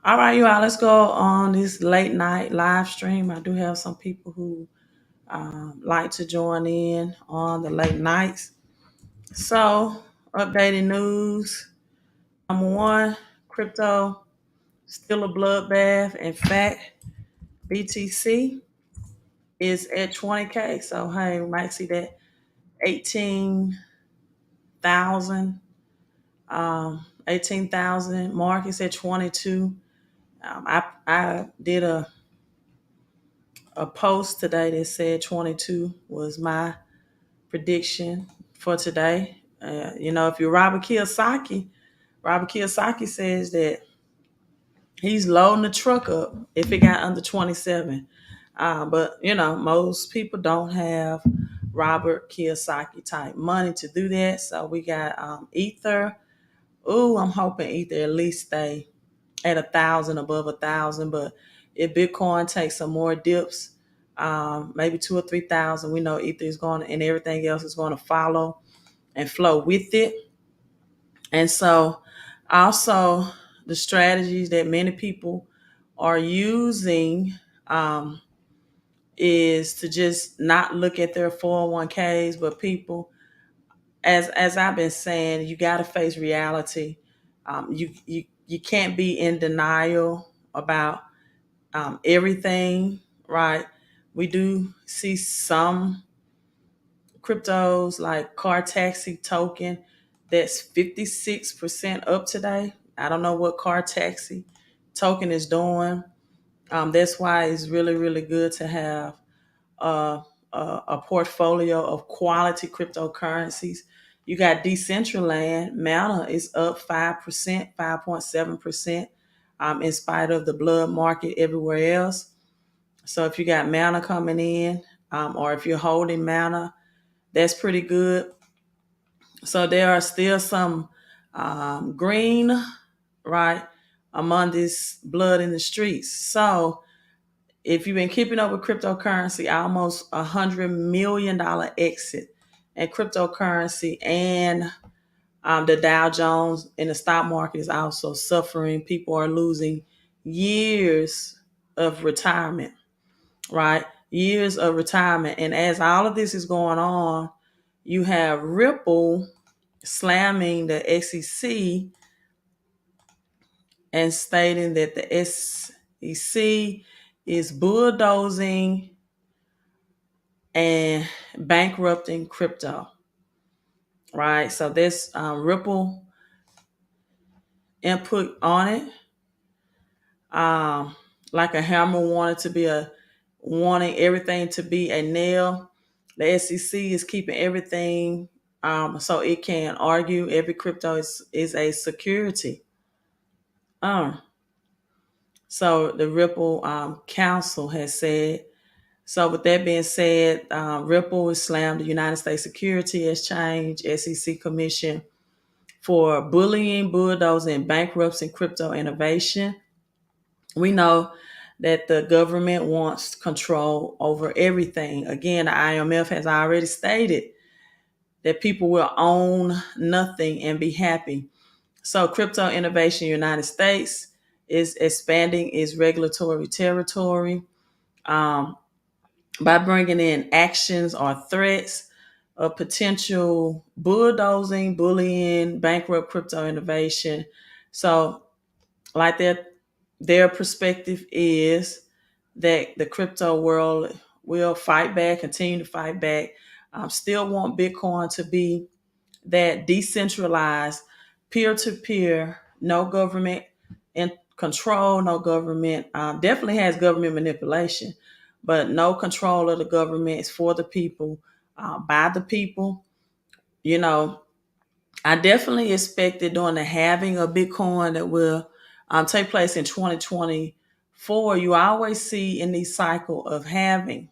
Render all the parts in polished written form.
All right, you all, let's go on this late night live stream. I do have some people who like to join in on the late nights. So, updating news. Number one, crypto still a bloodbath. In fact, BTC is at 20K. So, hey, we might see that 18,000 18,000 mark. It's at 22. I did a post today that said 22 was my prediction for today. If you're Robert Kiyosaki says that he's loading the truck up if it got under 27. But most people don't have Robert Kiyosaki type money to do that. So we got Ether. Ooh, I'm hoping Ether at least stay at 1,000, above 1,000. But if Bitcoin takes some more dips, maybe 2 or 3,000, we know Ether is going, and everything else is going to follow and flow with it. And so, also the strategies that many people are using is to just not look at their 401ks, but people, as I've been saying, you got to face reality. You can't be in denial about everything, right? We do see some cryptos like car taxi token that's 56% up today. I don't know what car taxi token is doing. That's why it's really, really good to have a, a portfolio of quality cryptocurrencies. You got Decentraland. Mana is up 5%, 5.7%, in spite of the blood market everywhere else. So if you got Mana coming in, or if you're holding Mana, that's pretty good. So there are still some green, right, among this blood in the streets. So if you've been keeping up with cryptocurrency, almost $100 million exit in cryptocurrency, and the Dow Jones in the stock market is also suffering. People are losing years of retirement, right? Years of retirement. And as all of this is going on, you have Ripple slamming the SEC and stating that the SEC is bulldozing and bankrupting crypto, right? So this Ripple input on it, like a hammer wanting everything to be a nail. The SEC is keeping everything so it can argue every crypto is a security. So the Ripple Council has said. So with that being said, Ripple has slammed the United States Security Exchange SEC Commission for bullying, bulldozing, bankrupting crypto innovation. We know that the government wants control over everything. Again, the IMF has already stated that people will own nothing and be happy. So crypto innovation United States is expanding its regulatory territory by bringing in actions or threats of potential bulldozing, bullying, bankrupt crypto innovation. So, like their perspective is that the crypto world will fight back, continue to fight back. Still want Bitcoin to be that decentralized, peer-to-peer, no government in control, no government, definitely has government manipulation, but no control of the government. Is for the people, by the people. You know, I definitely expected during the halving of Bitcoin that will take place in 2024. You always see in these cycle of halving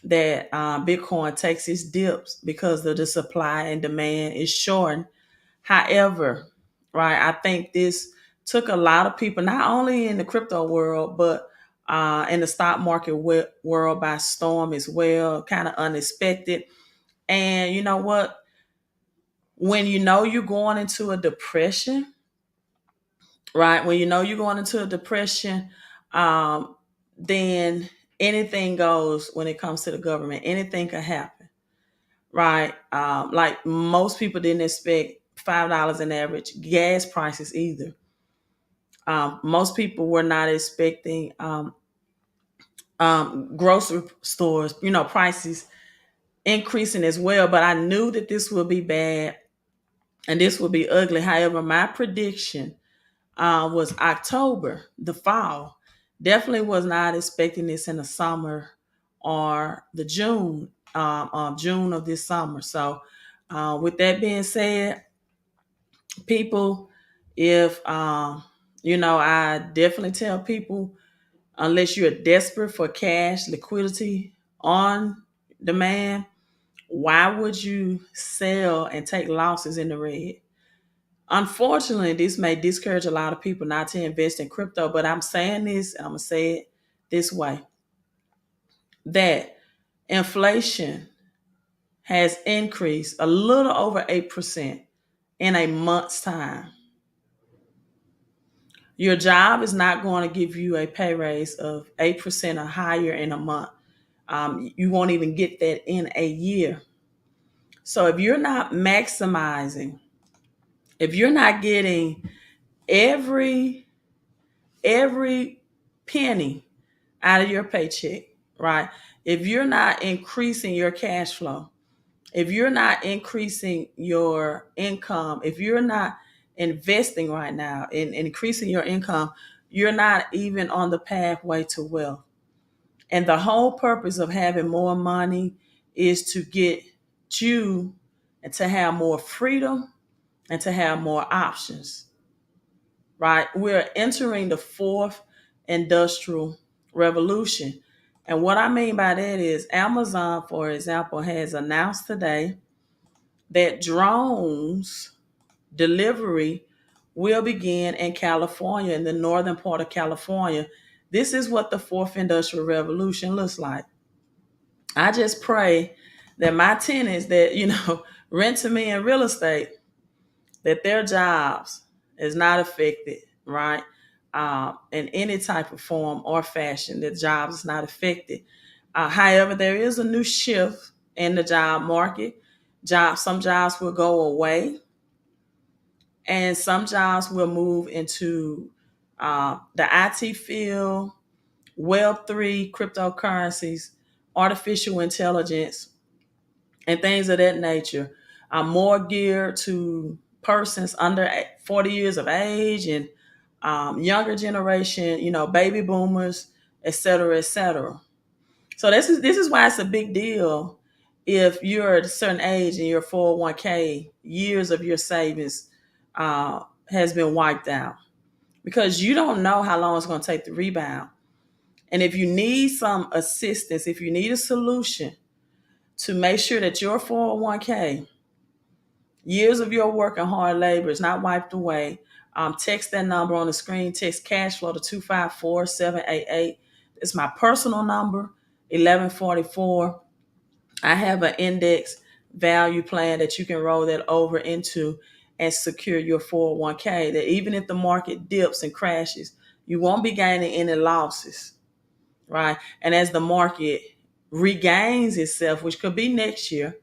that Bitcoin takes its dips because of the supply and demand is short. However, right, I think this took a lot of people, not only in the crypto world, but in the stock market world by storm as well, kind of unexpected. And you know what? When you know you're going into a depression, right? When you know you're going into a depression, um, then anything goes when it comes to the government. Anything could happen, right? Like most people didn't expect $5 in average gas prices either. Most people were not expecting grocery stores, prices increasing as well. But I knew that this would be bad and this would be ugly. However, my prediction was October, the fall. Definitely was not expecting this in the summer or the June of this summer. So, with that being said, people, if I definitely tell people, unless you're desperate for cash liquidity on demand, why would you sell and take losses in the red? Unfortunately, this may discourage a lot of people not to invest in crypto, but I'm saying this, and I'm going to say it this way, that inflation has increased a little over 8% in a month's time. Your job is not going to give you a pay raise of 8% or higher in a month. You won't even get that in a year. So if you're not maximizing, if you're not getting every every penny out of your paycheck, right? If you're not increasing your cash flow, if you're not increasing your income, if you're not investing right now in increasing your income, you're not even on the pathway to wealth. And the whole purpose of having more money is to get you and to have more freedom and to have more options, right? We're entering the fourth industrial revolution. And what I mean by that is Amazon, for example, has announced today that drones delivery will begin in California, in the northern part of California. This is what the fourth industrial revolution looks like. I just pray that my tenants that, rent to me in real estate, that their jobs is not affected, right? In any type of form or fashion, that jobs is not affected. However, there is a new shift in the job market. Some jobs will go away, and some jobs will move into the IT field, Web3, cryptocurrencies, artificial intelligence, and things of that nature are more geared to persons under 40 years of age and younger generation, baby boomers, et cetera, et cetera. So this is why it's a big deal if you're at a certain age and your 401k, years of your savings has been wiped out, because you don't know how long it's going to take to rebound. And if you need some assistance, if you need a solution to make sure that your 401k, years of your work and hard labor, is not wiped away, text that number on the screen. Text cash flow to 254-788. It's my personal number, 1144. I have an index value plan that you can roll that over into and secure your 401k, that even if the market dips and crashes, you won't be gaining any losses, right? And as the market regains itself, which could be next year,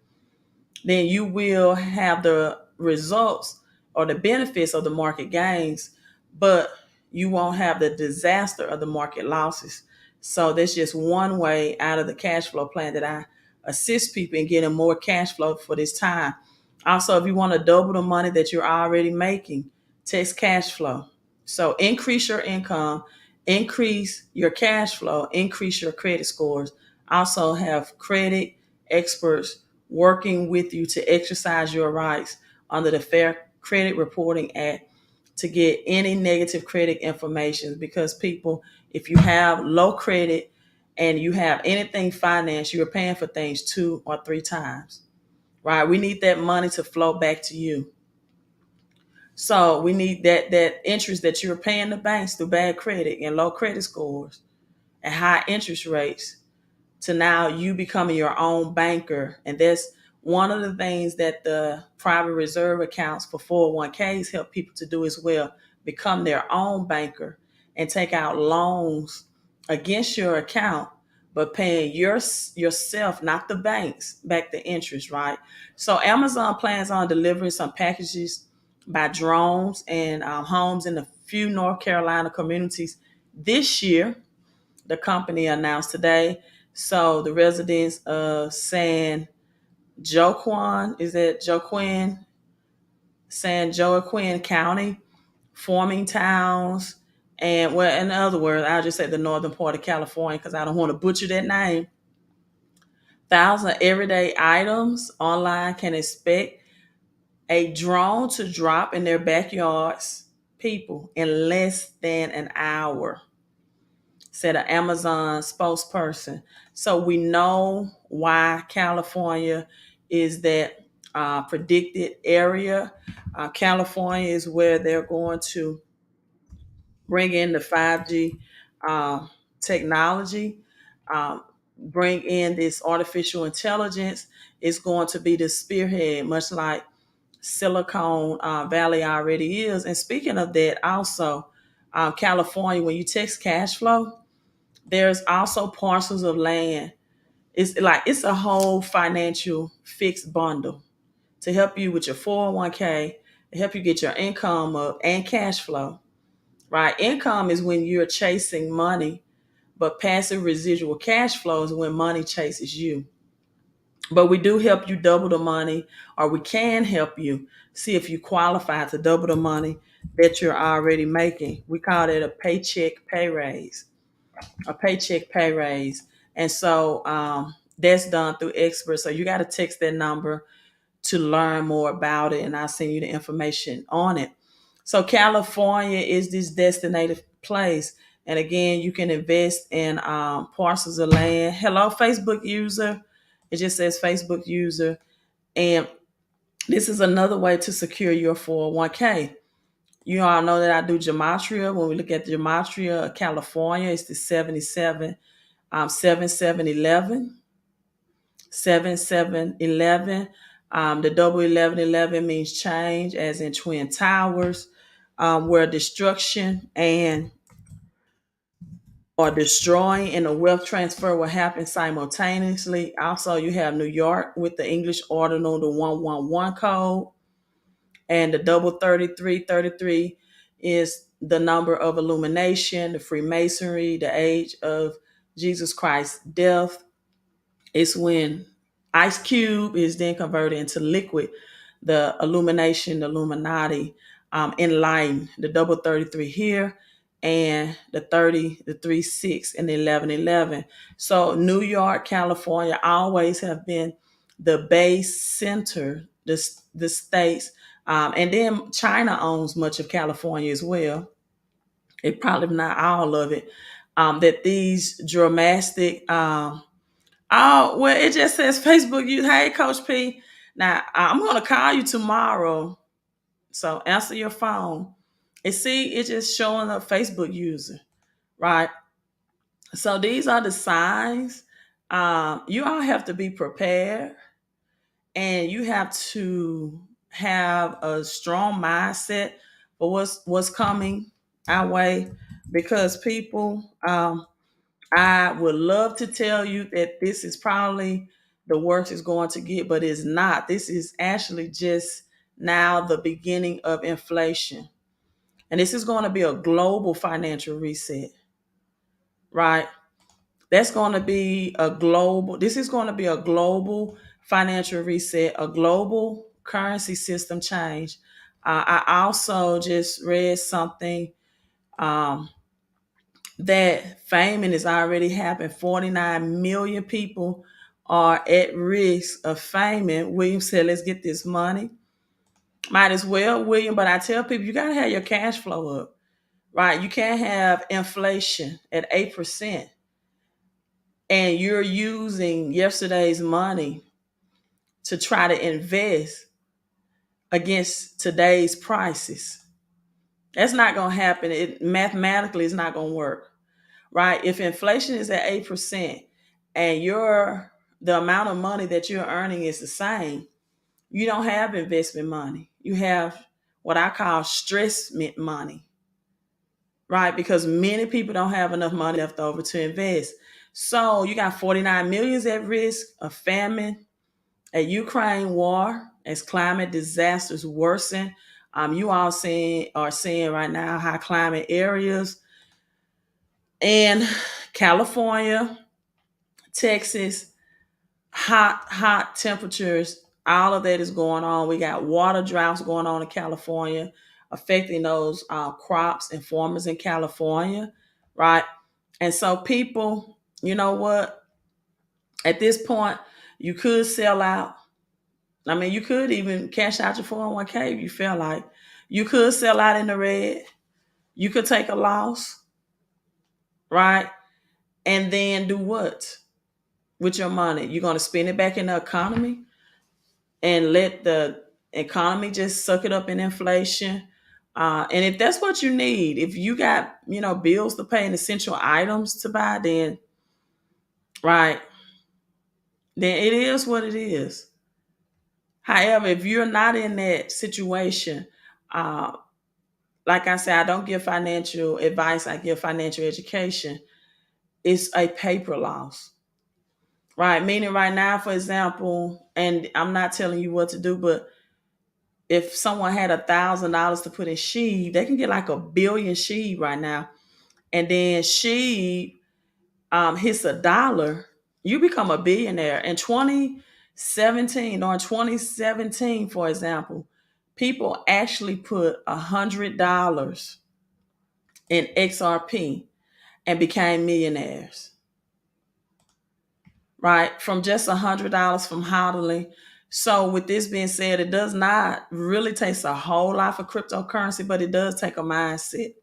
then you will have the results or the benefits of the market gains, but you won't have the disaster of the market losses. So that's just one way out of the cash flow plan that I assist people in getting more cash flow for this time. Also, if you want to double the money that you're already making, text cash flow. So increase your income, increase your cash flow, increase your credit scores. Also have credit experts working with you to exercise your rights under the Fair Credit Reporting Act to get any negative credit information. Because people, if you have low credit and you have anything financed, you're paying for things 2 or 3 times, right? We need that money to flow back to you. So we need that interest that you're paying the banks through bad credit and low credit scores and high interest rates, to now you becoming your own banker. And that's one of the things that the private reserve accounts for 401ks help people to do as well. become their own banker and take out loans against your account, but paying yourself, not the banks, back the interest, right? So Amazon plans on delivering some packages by drones and homes in a few North Carolina communities this year, the company announced today. So the residents of San Joaquin County, forming towns, and well, in other words, I'll just say the northern part of California because I don't want to butcher that name. Thousands of everyday items online can expect a drone to drop in their backyards, people, in less than an hour, said an Amazon spokesperson. So we know why California is that predicted area. California is where they're going to bring in the 5G technology, bring in this artificial intelligence. It's going to be the spearhead, much like Silicon Valley already is. And speaking of that, also, California, when you text cash flow, there's also parcels of land. It's a whole financial fixed bundle to help you with your 401k, to help you get your income up and cash flow. Right? Income is when you're chasing money, but passive residual cash flow is when money chases you. But we do help you double the money, or we can help you see if you qualify to double the money that you're already making. We call it a paycheck pay raise. And so that's done through experts. So you got to text that number to learn more about it, and I'll send you the information on it. So California is this destinated place. And again, you can invest in parcels of land. Hello, Facebook user. It just says Facebook user. And this is another way to secure your 401k. You all know that I do gematria. When we look at the gematria of California, it's the 77, 7711. 7711. The double 1111 means change, as in Twin Towers, where destruction and or destroying and the wealth transfer will happen simultaneously. Also, you have New York with the English ordinal, the 111 code, and the double 3333 is the number of illumination, the Freemasonry, the age of Jesus Christ's death. It's when ice cube is then converted into liquid, the illumination, the Illuminati, enlightened, the double 33 here, and the 30, the 3-6, and the 11-11. So New York, California always have been the base center, the states. And then China owns much of California as well. It probably not all of it. That these dramatic oh, well, it just says Facebook you. Hey, Coach P. Now, I'm going to call you tomorrow. So answer your phone. And see, it's just showing up Facebook user, right? So these are the signs. You all have to be prepared, and you have to have a strong mindset for what's coming our way, because people I would love to tell you that this is probably the worst it's going to get, but it's not. This is actually just now the beginning of inflation. And this is going to be a global financial reset, right? This is going to be a global financial reset, a global currency system change. I also just read something um, that famine is already happened. 49 million people are at risk of famine. William said, let's get this money. Might as well, William, but I tell people you got to have your cash flow up, right? You can't have inflation at 8% and you're using yesterday's money to try to invest against today's prices. That's not going to happen. It mathematically is not going to work, right? If inflation is at 8% and the amount of money that you're earning is the same, you don't have investment money. You have what I call stress money. right? Because many people don't have enough money left over to invest. So you got 49 millions at risk of famine, a Ukraine war, as climate disasters worsen. You all are seeing right now high climate areas in California, Texas, hot temperatures. All of that is going on. We got water droughts going on in California, affecting those crops and farmers in California, right? And so people, you know what? At this point, you could sell out. I mean, you could even cash out your 401k if you feel like. You could sell out in the red. You could take a loss, right? And then do what with your money? You're going to spend it back in the economy and let the economy just suck it up in inflation. And if that's what you need, if you got, bills to pay and essential items to buy, then, right, then it is what it is. However, if you're not in that situation, uh, like I said, I don't give financial advice, I give financial education. It's a paper loss, right? Meaning, right now, for example, and I'm not telling you what to do, but if someone had $1,000 to put in Sheeb, they can get like 1 billion Sheeb right now. And then Sheeb hits $1, you become a billionaire. In 2017, or in 2017, for example, people actually put $100 in XRP and became millionaires, right? From just $100 from hodling. So with this being said, it does not really take a whole lot for cryptocurrency, but it does take a mindset.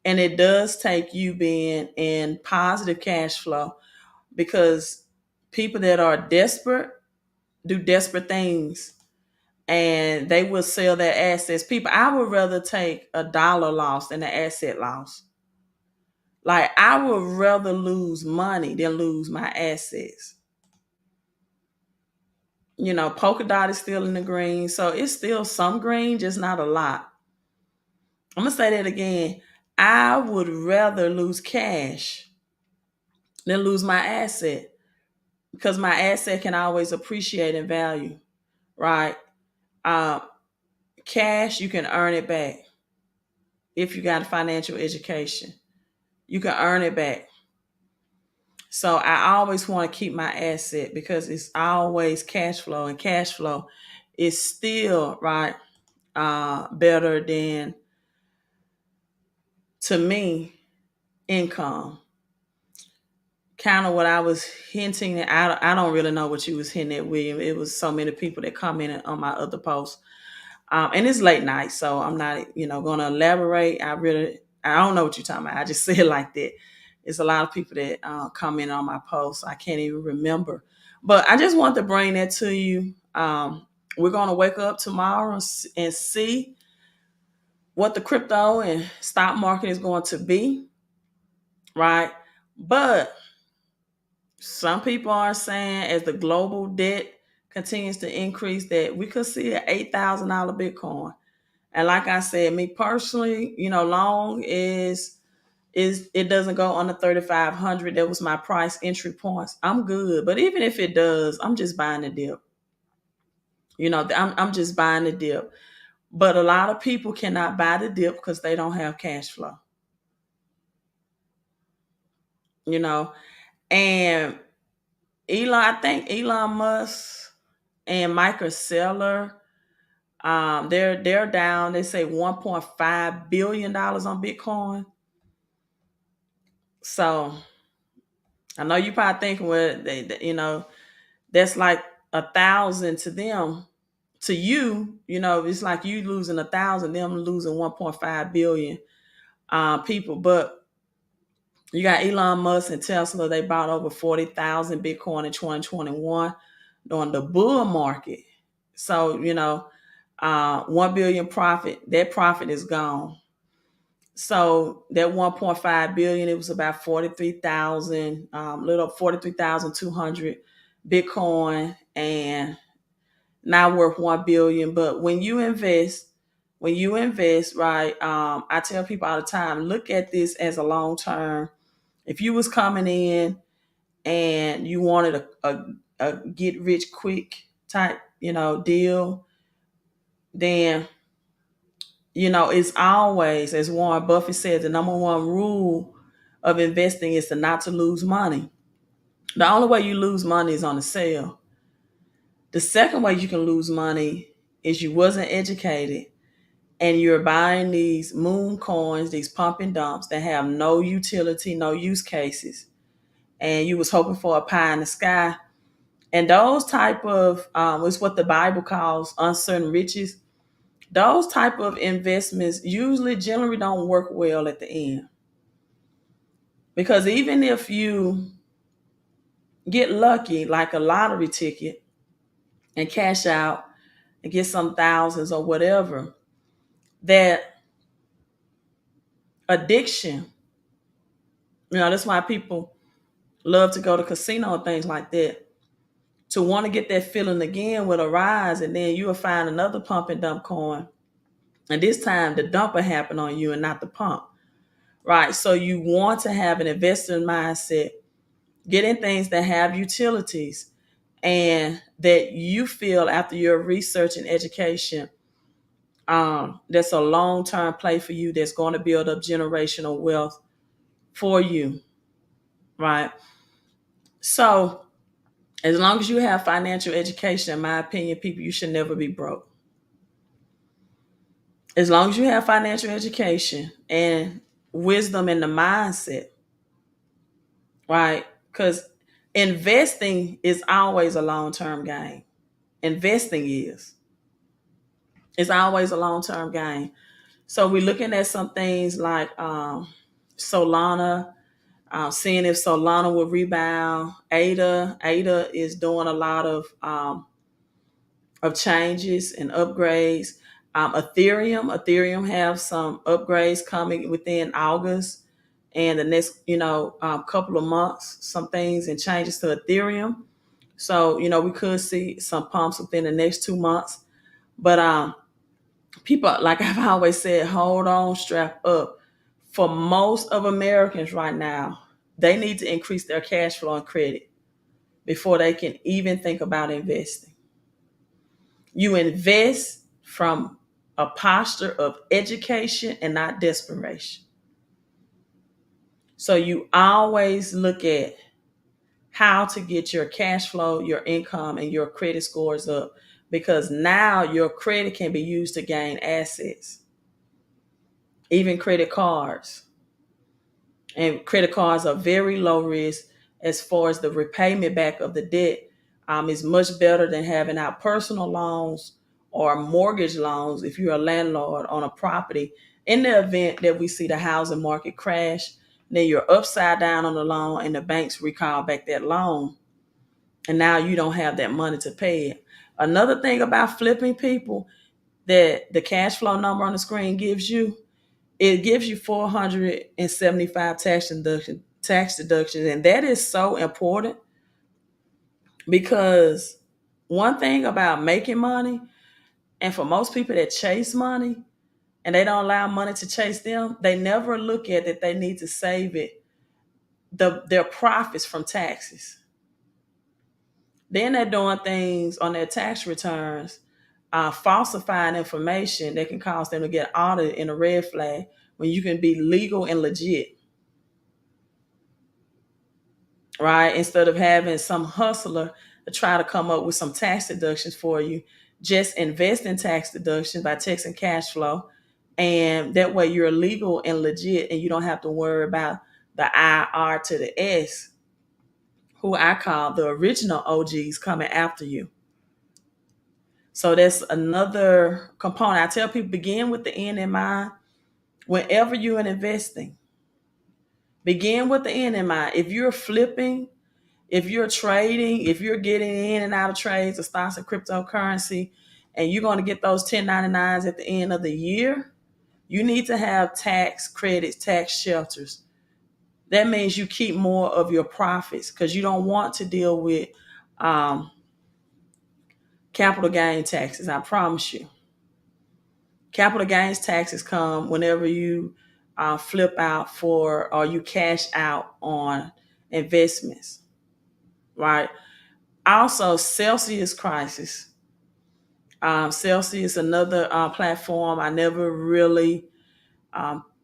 And it does take you being in positive cash flow, because people that are desperate do desperate things, and they will sell their assets. People, I would rather take a dollar loss than an asset loss. Like, I would rather lose money than lose my assets. Polkadot is still in the green. So it's still some green, just not a lot. I'm going to say that again. I would rather lose cash than lose my asset, because my asset can always appreciate in value, right? Uh, Cash, you can earn it back if you got a financial education. You can earn it back. So I always want to keep my asset, because it's always cash flow, and cash flow is still, right, better than, to me, income. Kind of what I was hinting at. I don't really know what you was hinting at, William. It was so many people that commented on my other posts. And it's late night, so I'm not, going to elaborate. I don't know what you're talking about. I just say it like that. It's a lot of people that comment on my posts. I can't even remember. But I just want to bring that to you. We're going to wake up tomorrow and see what the crypto and stock market is going to be, right? But some people are saying, as the global debt continues to increase, that we could see an $8,000 Bitcoin. And like I said, me personally, long is it doesn't go under 3,500. That was my price entry points. I'm good. But even if it does, I'm just buying the dip. I'm just buying the dip. But a lot of people cannot buy the dip because they don't have cash flow. And I think Elon Musk and Michael Saylor, they're down. They say $1.5 billion on Bitcoin. So I know you probably thinking, well, that's like 1,000 to them. To you, it's like you losing 1,000, them losing 1.5 billion people. But you got Elon Musk and Tesla. They bought over 40,000 Bitcoin in 2021 during the bull market. So 1 billion profit. That profit is gone. So that 1.5 billion, it was about 43,000, little 43,200 Bitcoin, and now worth 1 billion. But when you invest When you invest, right, I tell people all the time, look at this as a long term. If you was coming in and you wanted a get rich quick type, deal, then, it's always, as Warren Buffett said, the number one rule of investing is to not to lose money. The only way you lose money is on a sale. The second way you can lose money is you wasn't educated and you're buying these moon coins, these pump and dumps that have no utility, no use cases, and you was hoping for a pie in the sky. And those type of is what the Bible calls uncertain riches. Those type of investments usually generally don't work well at the end, because even if you get lucky like a lottery ticket and cash out and get some thousands or whatever, that addiction, that's why people love to go to casino and things like that, to want to get that feeling again will arise, and then you will find another pump and dump coin, and this time the dump will happen on you and not the pump, right? So you want to have an investor mindset, getting things that have utilities and that you feel after your research and education, that's a long-term play for you, that's going to build up generational wealth for you, right? So as long as you have financial education, in my opinion, people, you should never be broke. As long as you have financial education and wisdom in the mindset, right? Because investing is always a long-term gain. Investing is. It's always a long-term gain. So we're looking at some things like Solana, seeing if Solana will rebound. ADA is doing a lot of changes and upgrades. Ethereum have some upgrades coming within August and the next, couple of months, some things and changes to Ethereum. So, we could see some pumps within the next 2 months. But people, like I've always said, hold on, strap up. For most of Americans right now, they need to increase their cash flow and credit before they can even think about investing. You invest from a posture of education and not desperation. So you always look at how to get your cash flow, your income, and your credit scores up, because now your credit can be used to gain assets, even credit cards. And credit cards are very low risk as far as the repayment back of the debt. Is much better than having out personal loans or mortgage loans if you're a landlord on a property. In the event that we see the housing market crash, then you're upside down on the loan and the banks recall back that loan. And now you don't have that money to pay it. Another thing about flipping, people, that the cash flow number on the screen gives you, it gives you 475 tax deductions. And that is so important, because one thing about making money, and for most people that chase money and they don't allow money to chase them, they never look at that they need to save it, their profits from taxes. Then they're doing things on their tax returns, falsifying information that can cause them to get audited in a red flag, when you can be legal and legit, right? Instead of having some hustler to try to come up with some tax deductions for you, just invest in tax deductions by taxing cash flow. And that way you're legal and legit, and you don't have to worry about the IR to the S, who I call the original OGs, coming after you. So that's another component. I tell people, begin with the end in mind. Whenever you're investing, begin with the end in mind. If you're flipping, if you're trading, if you're getting in and out of trades of stocks and cryptocurrency, and you're going to get those 1099s at the end of the year, you need to have tax credits, tax shelters. That means you keep more of your profits, because you don't want to deal with capital gain taxes. I promise you. Capital gains taxes come whenever you flip out for or you cash out on investments, right? Also, Celsius crisis. Celsius, another platform. I never really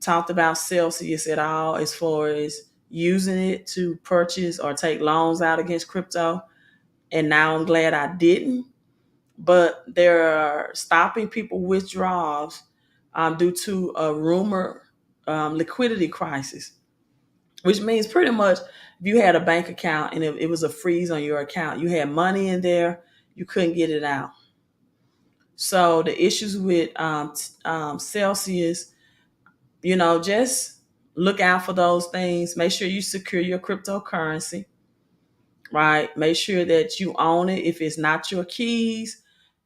talked about Celsius at all as far as using it to purchase or take loans out against crypto. And now I'm glad I didn't. But they're stopping people withdrawals due to a rumor liquidity crisis, which means pretty much if you had a bank account and it was a freeze on your account, you had money in there, you couldn't get it out. So the issues with Celsius, just look out for those things. Make sure you secure your cryptocurrency, right? Make sure that you own it. If it's not your keys,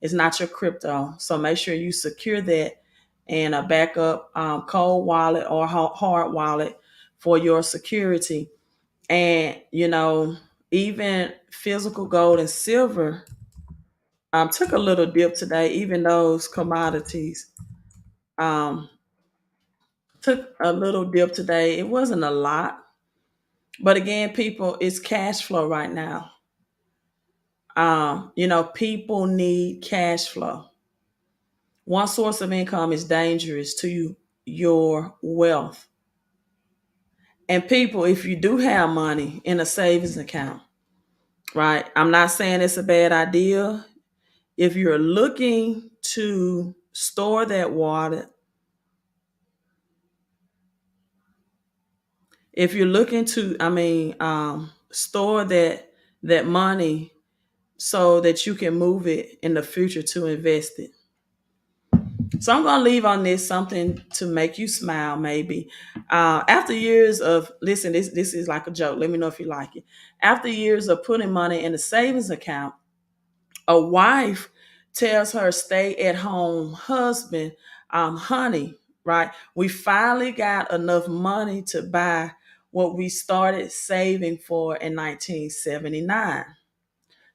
it's not your crypto. So make sure you secure that and a backup cold wallet or hard wallet for your security. And, even physical gold and silver took a little dip today, even those commodities um, took a little dip today. It wasn't a lot. But again, people, it's cash flow right now. People need cash flow. One source of income is dangerous to your wealth. And people, if you do have money in a savings account, right? I'm not saying it's a bad idea. If you're looking to store that water, if you're looking to, store that money so that you can move it in the future to invest it. So I'm going to leave on this something to make you smile, maybe. After years of, listen, this is like a joke. Let me know if you like it. After years of putting money in a savings account, a wife tells her stay-at-home husband, honey, right? We finally got enough money to buy what we started saving for in 1979.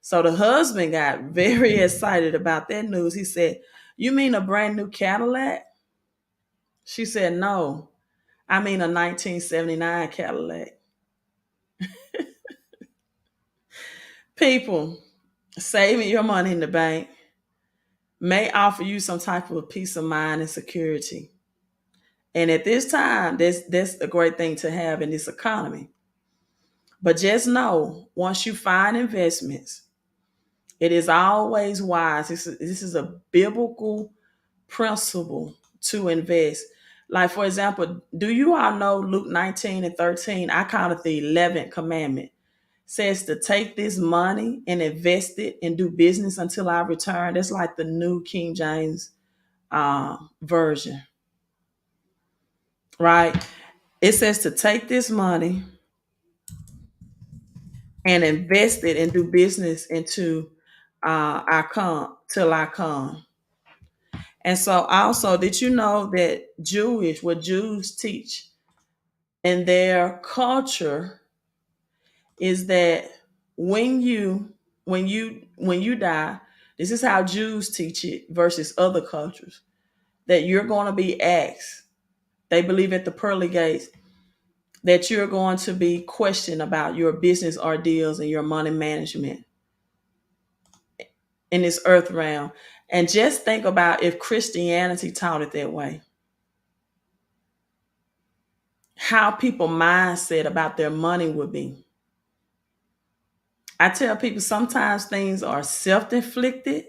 So the husband got very excited about that news. He said, "You mean a brand new Cadillac?" She said, "No, I mean a 1979 Cadillac." People, saving your money in the bank may offer you some type of peace of mind and security. And at this time, that's a great thing to have in this economy. But just know, once you find investments, it is always wise. This is a biblical principle to invest. Like, for example, do you all know Luke 19:13? I call it the 11th commandment. Says to take this money and invest it and do business until I return. That's like the New King James version, right? It says to take this money and invest it and do business into I come till I come. And so also, did you know that what Jews teach in their culture is that when you die, this is how Jews teach it versus other cultures, that you're going to be asked. They believe at the pearly gates that you're going to be questioned about your business ordeals and your money management in this earth realm. And just think about if Christianity taught it that way, how people mindset about their money would be. I tell people sometimes things are self-inflicted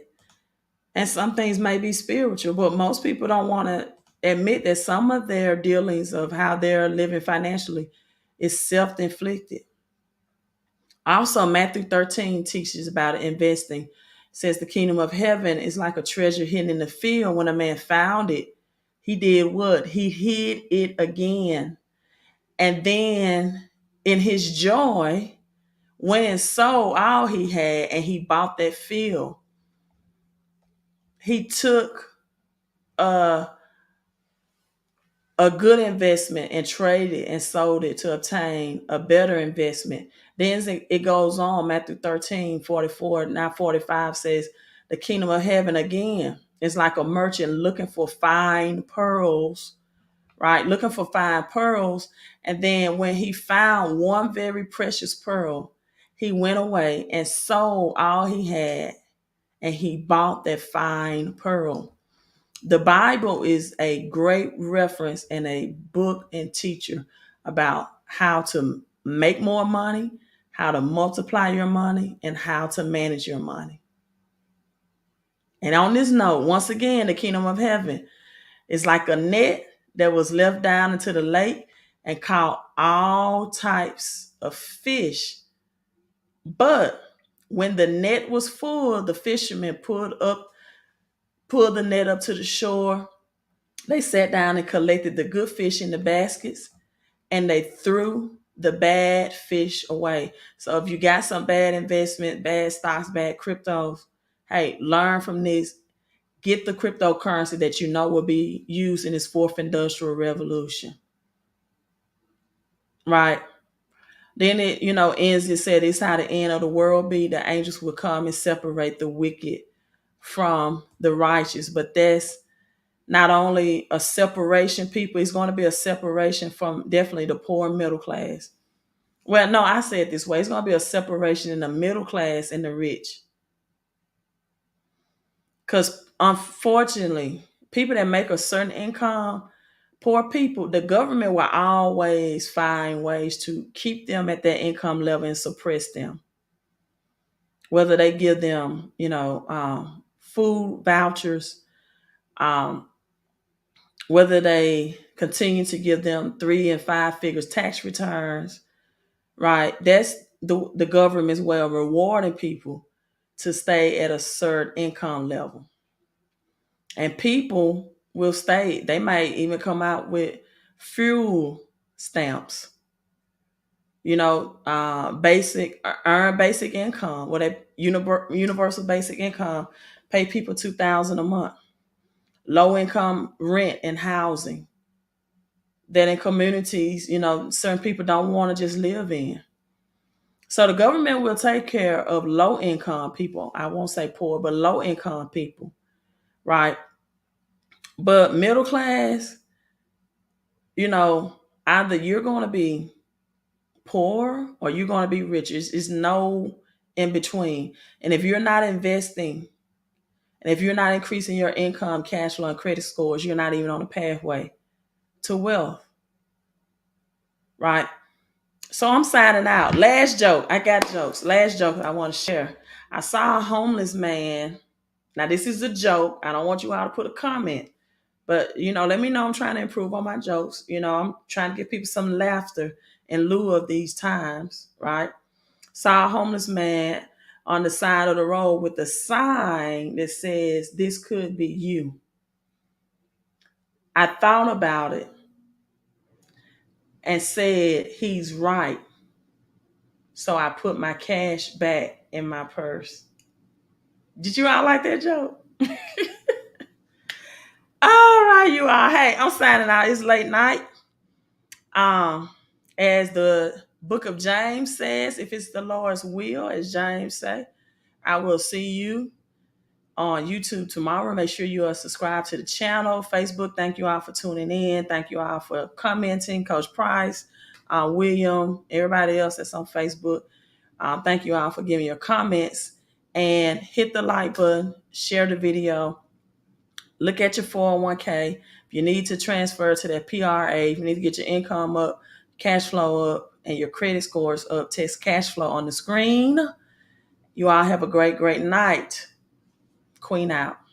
and some things may be spiritual, but most people don't want to admit that some of their dealings of how they're living financially is self-inflicted. Also, Matthew 13 teaches about investing. It says the kingdom of heaven is like a treasure hidden in the field. When a man found it, he did what? He hid it again. And then in his joy, went and sold all he had and he bought that field. He took a good investment and traded and sold it to obtain a better investment. Then it goes on, Matthew 13:44, now 45 says, the kingdom of heaven again It's like a merchant looking for fine pearls, right? Looking for fine pearls. And then when he found one very precious pearl, he went away and sold all he had and he bought that fine pearl. The Bible is a great reference and a book and teacher about how to make more money, how to multiply your money, and how to manage your money. And on this note, once again, the kingdom of heaven is like a net that was left down into the lake and caught all types of fish. But when the net was full, the fishermen pulled the net up to the shore. They sat down and collected the good fish in the baskets and they threw the bad fish away. So if you got some bad investment, bad stocks, bad cryptos, hey, learn from this. Get the cryptocurrency that you know will be used in this fourth industrial revolution. Right. Then it, ends, it said it's how the end of the world be. The angels will come and separate the wicked from the righteous. But that's not only a separation, people, it's going to be a separation from definitely the poor and middle class. Well, no, I say it this way. It's going to be a separation in the middle class and the rich. Because unfortunately, people that make a certain income, poor people, the government will always find ways to keep them at that income level and suppress them. Whether they give them, food vouchers, whether they continue to give them 3 and 5 figures tax returns, right? That's the government's way of rewarding people to stay at a certain income level. And people will stay. They might even come out with fuel stamps, basic, earn basic income, what a universal basic income, pay people $2,000 a month, low income rent and housing that in communities, certain people don't want to just live in. So the government will take care of low income people. I won't say poor, but low income people, right? But middle class, either you're going to be poor or you're going to be rich. It's no in between. And if you're not investing and if you're not increasing your income, cash flow, and credit scores, you're not even on the pathway to wealth, right? So I'm signing out. Last joke. I got jokes. Last joke I want to share. I saw a homeless man. Now, this is a joke. I don't want you all to put a comment. But, let me know I'm trying to improve on my jokes. I'm trying to give people some laughter in lieu of these times, right? Saw a homeless man on the side of the road with a sign that says, "This could be you." I thought about it and said, he's right. So I put my cash back in my purse. Did you all like that joke? All right, you all. Hey, I'm signing out. It's late night. As the book of James says, if it's the Lord's will, as James say, I will see you on YouTube tomorrow. Make sure you are subscribed to the channel. Facebook, thank you all for tuning in. Thank you all for commenting. Coach Price, William, everybody else that's on Facebook. Thank you all for giving your comments. And hit the like button, share the video. Look at your 401k. If you need to transfer to that PRA, if you need to get your income up, cash flow up, and your credit scores up, text cash flow on the screen. You all have a great, great night. Queen out.